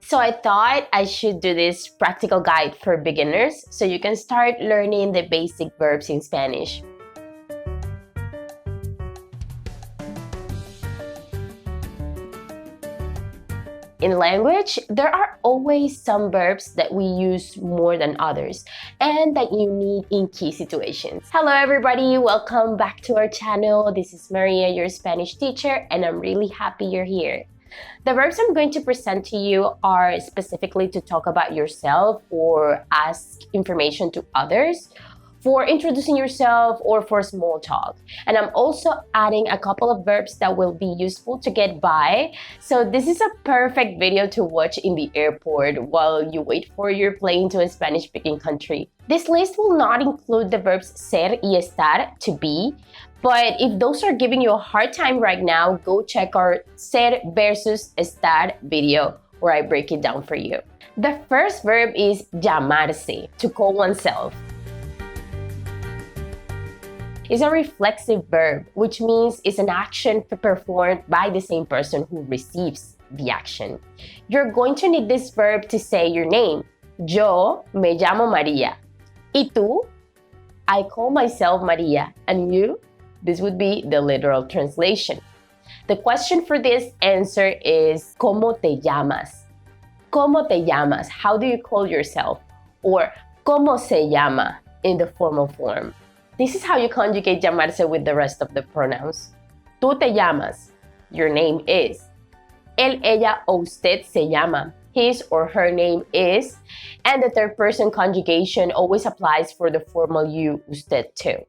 So I thought I should do this practical guide for beginners so you can start learning the basic verbs in Spanish. In language, there are always some verbs that we use more than others and that you need in key situations. Hello everybody, welcome back to our channel. This is Maria, your Spanish teacher, and I'm really happy you're here. The verbs I'm going to present to you are specifically to talk about yourself or ask information to others, for introducing yourself, or for small talk. And I'm also adding a couple of verbs that will be useful to get by. So this is a perfect video to watch in the airport while you wait for your plane to a Spanish-speaking country. This list will not include the verbs ser y estar, to be, but if those are giving you a hard time right now, go check our ser versus estar video where I break it down for you. The first verb is llamarse, to call oneself. Is a reflexive verb, which means it's an action performed by the same person who receives the action. You're going to need this verb to say your name. Yo me llamo María. ¿Y tú? I call myself María. And you? This would be the literal translation. The question for this answer is ¿Cómo te llamas? ¿Cómo te llamas? How do you call yourself? Or ¿Cómo se llama? In the formal form. This is how you conjugate llamarse with the rest of the pronouns. Tú te llamas. Your name is. Él, ella o usted se llama. His or her name is. And the third person conjugation always applies for the formal you, usted too.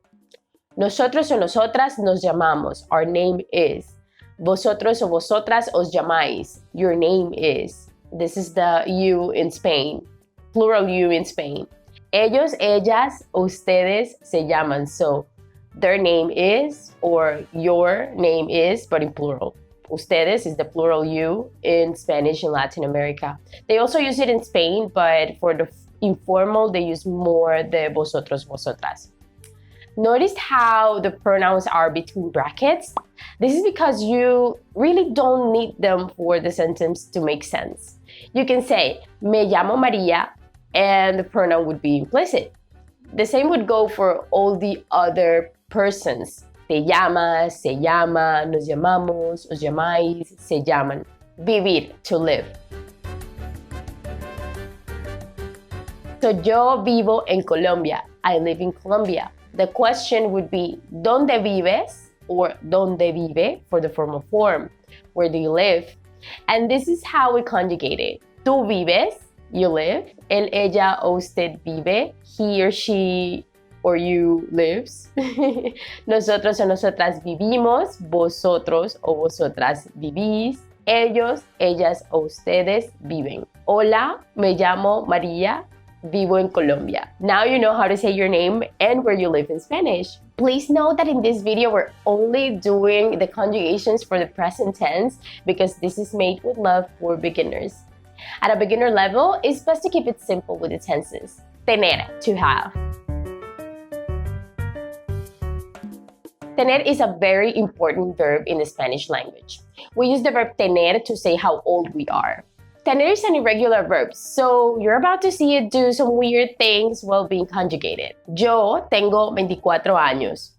Nosotros o nosotras nos llamamos. Our name is. Vosotros o vosotras os llamáis. Your name is. This is the you in Spain. Plural you in Spain. Ellos, ellas, ustedes se llaman. So their name is, or your name is, but in plural. Ustedes is the plural you in Spanish in Latin America. They also use it in Spain, but for the informal, they use more the vosotros, vosotras. Notice how the pronouns are between brackets? This is because you really don't need them for the sentence to make sense. You can say, me llamo María, and the pronoun would be implicit. The same would go for all the other persons. Te llamas, se llama, nos llamamos, os llamáis, se llaman. Vivir, to live. So yo vivo en Colombia. I live in Colombia. The question would be, ¿Dónde vives? Or ¿Dónde vive? For the formal form. Where do you live? And this is how we conjugate it. Tú vives, you live. Él, ella o usted vive. He or she or you lives. Nosotros o nosotras vivimos. Vosotros o vosotras vivís. Ellos, ellas o ustedes viven. Hola, me llamo María. Vivo en Colombia. Now you know how to say your name and where you live in Spanish. Please note that in this video, we're only doing the conjugations for the present tense because this is made with love for beginners. At a beginner level, it's best to keep it simple with the tenses. Tener, to have. Tener is a very important verb in the Spanish language. We use the verb tener to say how old we are. Tener is an irregular verb, so you're about to see it do some weird things while being conjugated. Yo tengo 24 años.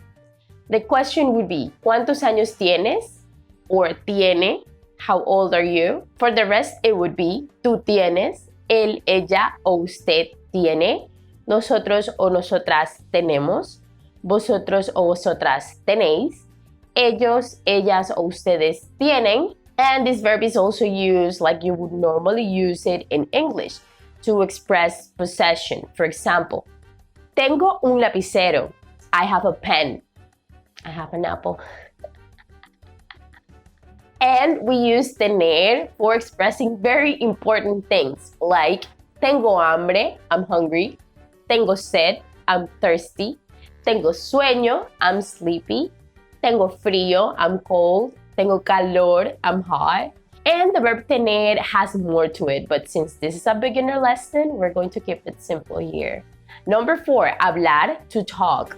The question would be, ¿Cuántos años tienes? Or tiene. How old are you? For the rest, it would be tú tienes, él, ella o usted tiene, nosotros o nosotras tenemos, vosotros o vosotras tenéis, ellos, ellas o ustedes tienen. And this verb is also used like you would normally use it in English to express possession. For example, tengo un lapicero. I have a pen. I have an apple. And we use tener for expressing very important things like tengo hambre, I'm hungry. Tengo sed, I'm thirsty. Tengo sueño, I'm sleepy. Tengo frío, I'm cold. Tengo calor, I'm hot. And the verb tener has more to it, but since this is a beginner lesson, we're going to keep it simple here. Number 4, hablar, to talk.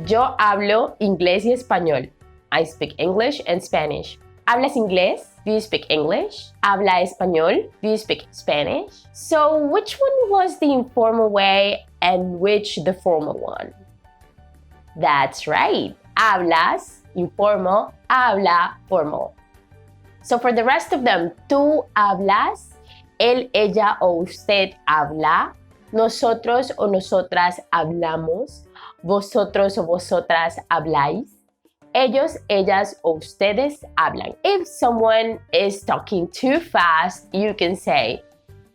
Yo hablo inglés y español. I speak English and Spanish. ¿Hablas inglés? Do you speak English? ¿Habla español? Do you speak Spanish? So which one was the informal way and which the formal one? That's right. Hablas, informal, habla, formal. So for the rest of them, tú hablas, él, ella o usted habla, nosotros o nosotras hablamos, vosotros o vosotras habláis, ellos, ellas o ustedes hablan. If someone is talking too fast, you can say,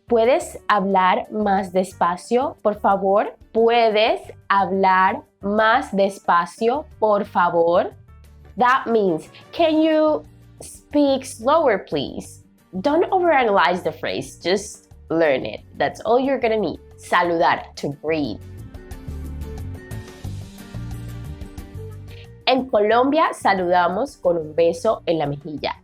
¿puedes hablar más despacio, por favor? ¿Puedes hablar más despacio, por favor? That means, can you speak slower, please? Don't overanalyze the phrase, just learn it. That's all you're gonna need. Saludar, to greet. En Colombia saludamos con un beso en la mejilla.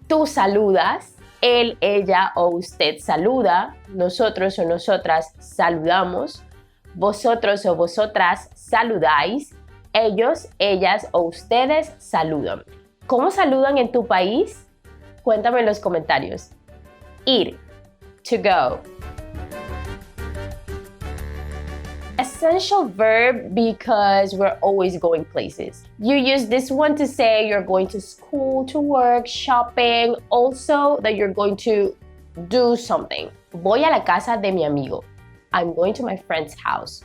Tú saludas, él, ella o usted saluda, nosotros o nosotras saludamos, vosotros o vosotras saludáis, ellos, ellas o ustedes saludan. ¿Cómo saludan en tu país? Cuéntame en los comentarios. Ir, to go. Essential verb because we're always going places. You use this one to say you're going to school, to work, shopping, also that you're going to do something. Voy a la casa de mi amigo. I'm going to my friend's house.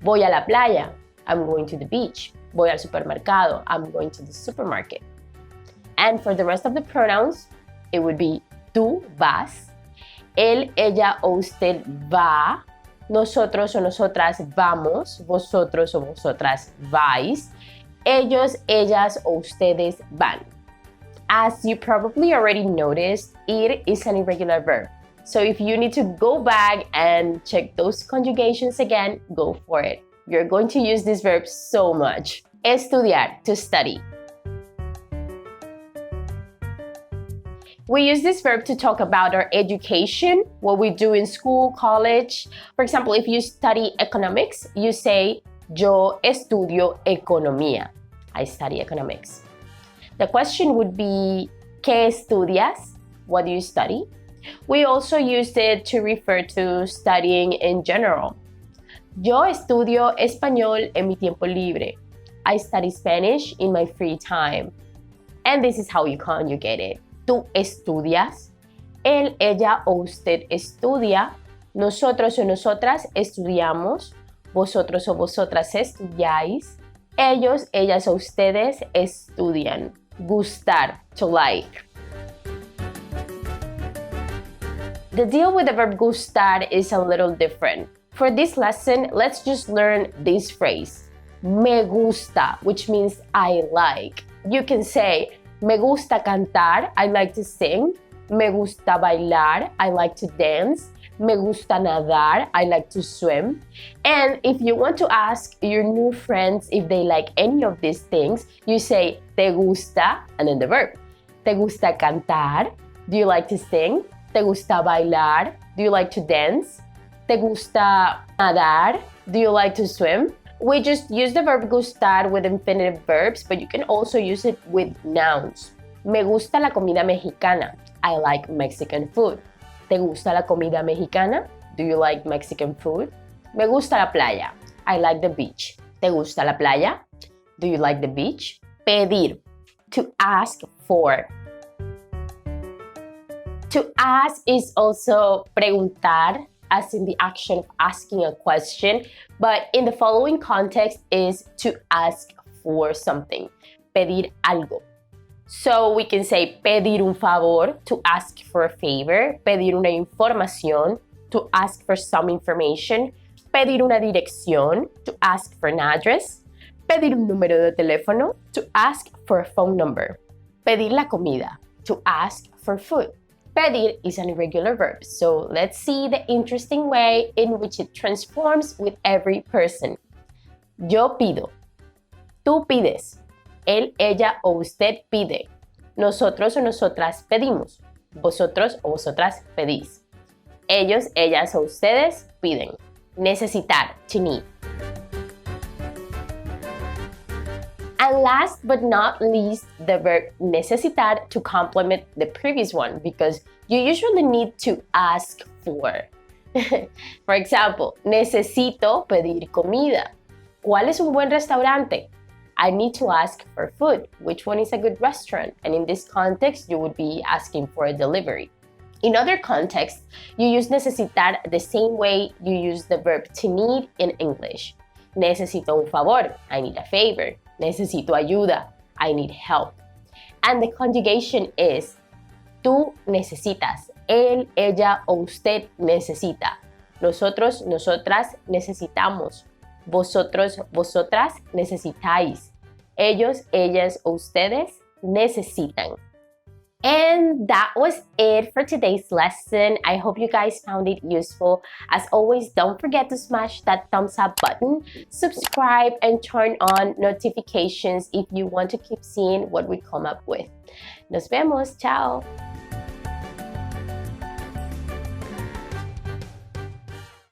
Voy a la playa. I'm going to the beach. Voy al supermercado. I'm going to the supermarket. And for the rest of the pronouns, it would be tú vas, él, ella o usted va, nosotros o nosotras vamos, vosotros o vosotras vais, ellos, ellas o ustedes van. As you probably already noticed, ir is an irregular verb. So if you need to go back and check those conjugations again, go for it. You're going to use this verb so much. Estudiar, to study. We use this verb to talk about our education, what we do in school, college. For example, if you study economics, you say, yo estudio economía. I study economics. The question would be, ¿qué estudias? What do you study? We also used it to refer to studying in general. Yo estudio español en mi tiempo libre. I study Spanish in my free time. And this is how you conjugate it. Tú estudias, él, ella o usted estudia, nosotros o nosotras estudiamos, vosotros o vosotras estudiáis, ellos, ellas o ustedes estudian. Gustar, to like. The deal with the verb gustar is a little different. For this lesson, let's just learn this phrase. Me gusta, which means I like. You can say, me gusta cantar, I like to sing. Me gusta bailar, I like to dance. Me gusta nadar, I like to swim. And if you want to ask your new friends if they like any of these things, you say, te gusta, and then the verb. Te gusta cantar? Do you like to sing? Te gusta bailar? Do you like to dance? Te gusta nadar? Do you like to swim? We just use the verb gustar with infinitive verbs, but you can also use it with nouns. Me gusta la comida mexicana. I like Mexican food. ¿Te gusta la comida mexicana? Do you like Mexican food? Me gusta la playa. I like the beach. ¿Te gusta la playa? Do you like the beach? Pedir. To ask for. To ask is also preguntar, as in the action of asking a question, but in the following context is to ask for something, pedir algo. So we can say pedir un favor, to ask for a favor, pedir una información, to ask for some information, pedir una dirección, to ask for an address, pedir un número de teléfono, to ask for a phone number, pedir la comida, to ask for food. Pedir is an irregular verb, so let's see the interesting way in which it transforms with every person. Yo pido. Tú pides. Él, ella o usted pide. Nosotros o nosotras pedimos. Vosotros o vosotras pedís. Ellos, ellas o ustedes piden. Necesitar, to need. And last but not least, the verb necesitar to complement the previous one because you usually need to ask for. For example, necesito pedir comida. ¿Cuál es un buen restaurante? I need to ask for food. Which one is a good restaurant? And in this context, you would be asking for a delivery. In other contexts, you use necesitar the same way you use the verb to need in English. Necesito un favor. I need a favor. Necesito ayuda. I need help. And the conjugation is tú necesitas. Él, ella o usted necesita. Nosotros, nosotras necesitamos. Vosotros, vosotras necesitáis. Ellos, ellas o ustedes necesitan. And that was it for today's lesson. I hope you guys found it useful. As always, don't forget to smash that thumbs up button, subscribe, and turn on notifications if you want to keep seeing what we come up with. Nos vemos. Ciao.